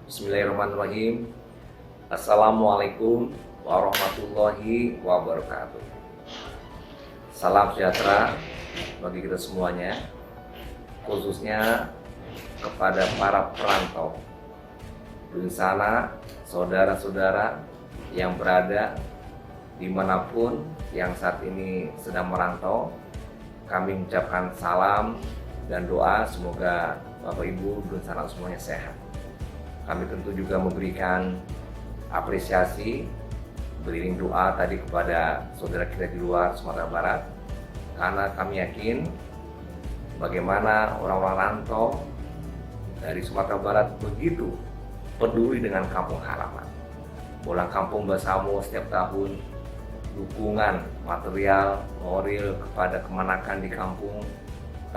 Bismillahirrahmanirrahim. Assalamualaikum warahmatullahi wabarakatuh. Salam sejahtera bagi kita semuanya, khususnya kepada para perantau di sana, saudara-saudara yang berada dimanapun yang saat ini sedang merantau. Kami mengucapkan salam dan doa semoga Bapak Ibu dan sanak semuanya sehat. Kami tentu juga memberikan apresiasi, beriring doa tadi kepada saudara kita di luar Sumatera Barat, karena kami yakin bagaimana orang-orang rantau dari Sumatera Barat begitu peduli dengan kampung halaman. Pulang kampung bersama setiap tahun, dukungan material, moral kepada kemanakan di kampung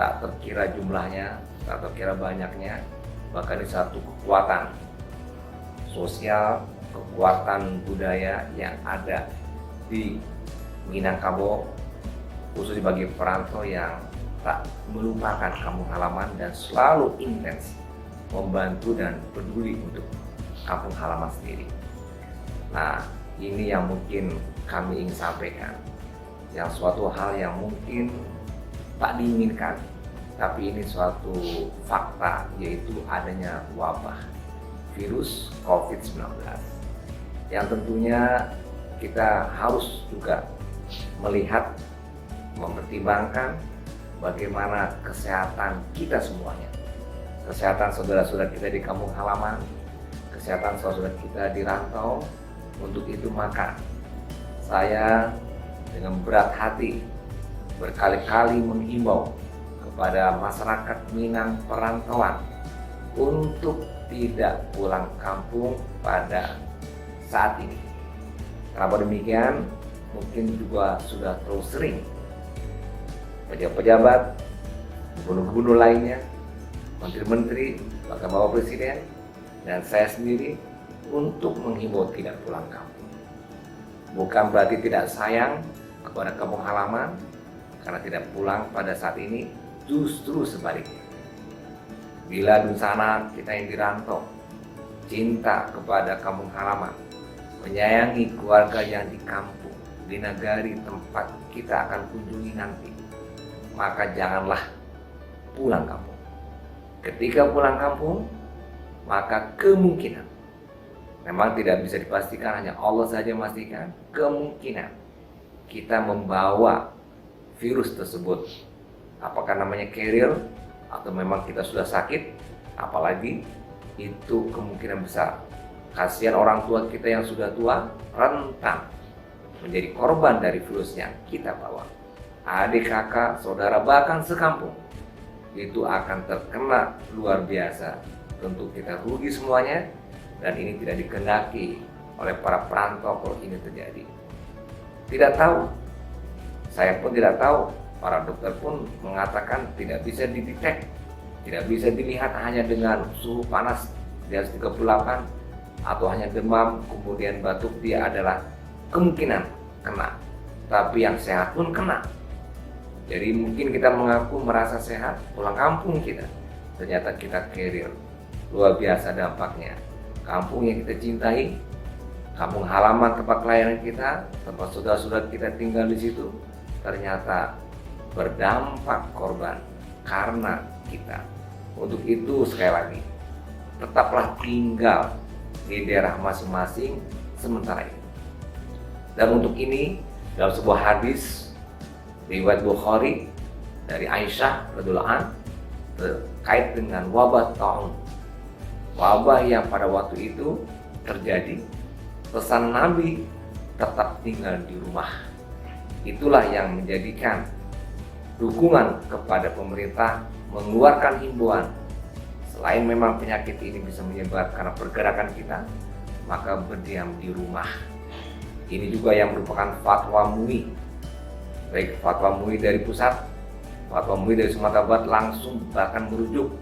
tak terkira jumlahnya, tak terkira banyaknya. Bahkan ini satu kekuatan sosial, kekuatan budaya yang ada di Minangkabau, khususnya bagi perantau yang tak melupakan kampung halaman dan selalu intens membantu dan peduli untuk kampung halaman sendiri. Nah, ini yang mungkin kami ingin sampaikan, yang suatu hal yang mungkin tak diinginkan, tapi ini suatu fakta, yaitu adanya wabah virus COVID-19 yang tentunya kita harus juga melihat, mempertimbangkan bagaimana kesehatan kita semuanya, kesehatan saudara-saudara kita di kampung halaman, kesehatan saudara kita di rantau. Untuk itu maka saya dengan berat hati berkali-kali menghimbau kepada masyarakat Minang perantauan untuk tidak pulang kampung pada saat ini. Kenapa demikian? Mungkin juga sudah terlalu sering pejabat-pejabat, gubernur-gubernur lainnya, menteri-menteri, bahkan Bapak Presiden dan saya sendiri untuk menghimbau tidak pulang kampung. Bukan berarti tidak sayang kepada kampung halaman karena tidak pulang pada saat ini, justru sebaliknya. Bila di sana kita yang dirantau cinta kepada kampung halaman, menyayangi keluarga yang di kampung, di nagari tempat kita akan kunjungi nanti, maka janganlah pulang kampung. Ketika pulang kampung, maka kemungkinan, memang tidak bisa dipastikan, hanya Allah saja memastikan, kemungkinan kita membawa virus tersebut, apakah namanya carrier atau memang kita sudah sakit, apalagi itu kemungkinan besar. Kasihan orang tua kita yang sudah tua, rentan menjadi korban dari virus yang kita bawa. Adik, kakak, saudara, bahkan sekampung itu akan terkena luar biasa. Tentu kita rugi semuanya, dan ini tidak dikehendaki oleh para perantau kalau ini terjadi. Tidak tahu, saya pun tidak tahu, para dokter pun mengatakan tidak bisa didetek, tidak bisa dilihat hanya dengan suhu panas di atas 38 atau hanya demam kemudian batuk, dia adalah kemungkinan kena, tapi yang sehat pun kena. Jadi mungkin kita mengaku merasa sehat, pulang kampung kita, ternyata kita carrier. Luar biasa dampaknya. Kampung yang kita cintai, kampung halaman tempat kelahiran kita, tempat saudara-saudara kita tinggal di situ, ternyata berdampak korban karena kita. Untuk itu sekali lagi, tetaplah tinggal di daerah masing-masing sementara ini. Dan untuk ini, dalam sebuah hadis riwayat Bukhari dari Aisyah radhiyallahu anha terkait dengan wabah taun, wabah yang pada waktu itu terjadi, pesan Nabi tetap tinggal di rumah. Itulah yang menjadikan dukungan kepada pemerintah mengeluarkan himbauan. Selain memang penyakit ini bisa menyebar karena pergerakan kita, maka berdiam di rumah. Ini juga yang merupakan fatwa MUI, baik fatwa MUI dari pusat, fatwa MUI dari Sumatera Barat langsung bahkan merujuk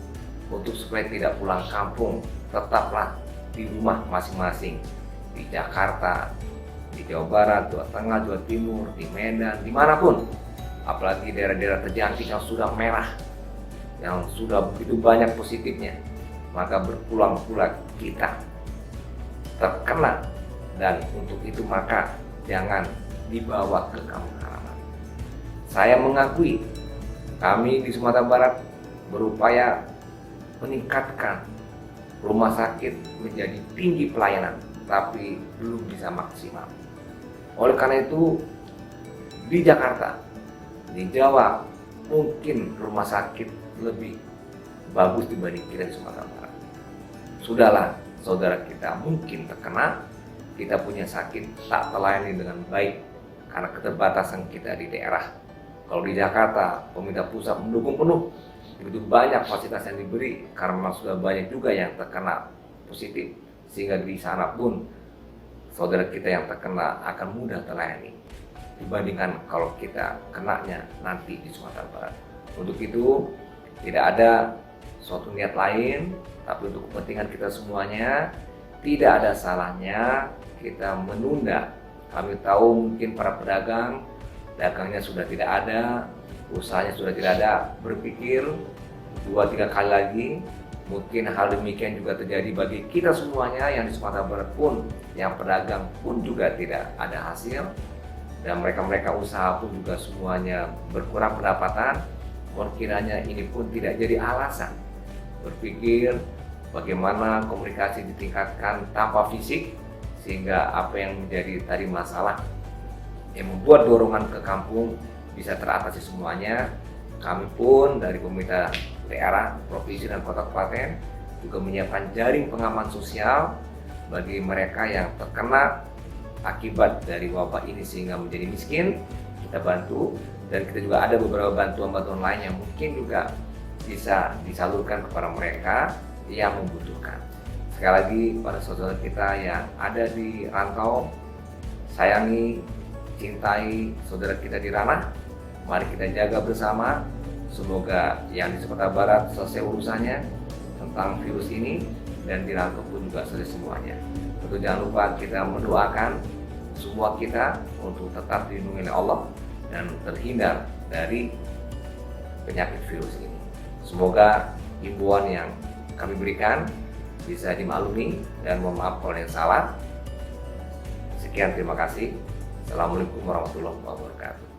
untuk supaya tidak pulang kampung, tetaplah di rumah masing-masing, di Jakarta, di Jawa Barat, Jawa Tengah, Jawa Timur, di Medan, dimanapun. Apalagi daerah-daerah terjangkit yang sudah merah, yang sudah begitu banyak positifnya, maka berpulang pula kita terkena, dan untuk itu maka jangan dibawa ke kampung halaman. Saya mengakui kami di Sumatera Barat berupaya meningkatkan rumah sakit menjadi tinggi pelayanan, tapi belum bisa maksimal. Oleh karena itu, di Jakarta, di Jawa, mungkin rumah sakit lebih bagus dibanding kita di Sumatera Barat. Sudahlah, saudara kita mungkin terkena, kita punya sakit tak terlayani dengan baik karena keterbatasan kita di daerah. Kalau di Jakarta, pemerintah pusat mendukung penuh, begitu banyak fasilitas yang diberi karena sudah banyak juga yang terkena positif, sehingga di sana pun saudara kita yang terkena akan mudah terlayani dibandingkan kalau kita kenanya nanti di Sumatera Barat. Untuk itu tidak ada suatu niat lain, tapi untuk kepentingan kita semuanya, tidak ada salahnya kita menunda. Kami tahu mungkin para pedagang, dagangnya sudah tidak ada, usahanya sudah tidak ada, berpikir 2-3 kali lagi. Mungkin hal demikian juga terjadi bagi kita semuanya yang di Sumatera Barat pun, yang pedagang pun juga tidak ada hasil, dan mereka usaha pun juga semuanya berkurang pendapatan. Kiranya ini pun tidak jadi alasan berpikir bagaimana komunikasi ditingkatkan tanpa fisik, sehingga apa yang menjadi tadi masalah yang membuat dorongan ke kampung bisa teratasi semuanya. Kami pun dari pemerintah daerah, provinsi dan kota kabupaten juga menyiapkan jaring pengaman sosial bagi mereka yang terkena akibat dari wabah ini sehingga menjadi miskin. Kita bantu, dan kita juga ada beberapa bantuan-bantuan lain yang mungkin juga bisa disalurkan kepada mereka yang membutuhkan. Sekali lagi, pada saudara kita yang ada di rantau, sayangi, cintai saudara kita di ranah. Mari kita jaga bersama. Semoga yang di Sumatera Barat selesai urusannya tentang virus ini, dan di rantau pun juga selesai semuanya. Tentu jangan lupa kita mendoakan semua kita untuk tetap dilindungi oleh Allah dan terhindar dari penyakit virus ini. Semoga himbauan yang kami berikan bisa dimaklumi dan mohon maaf kalau yang salah. Sekian, terima kasih. Assalamualaikum warahmatullahi wabarakatuh.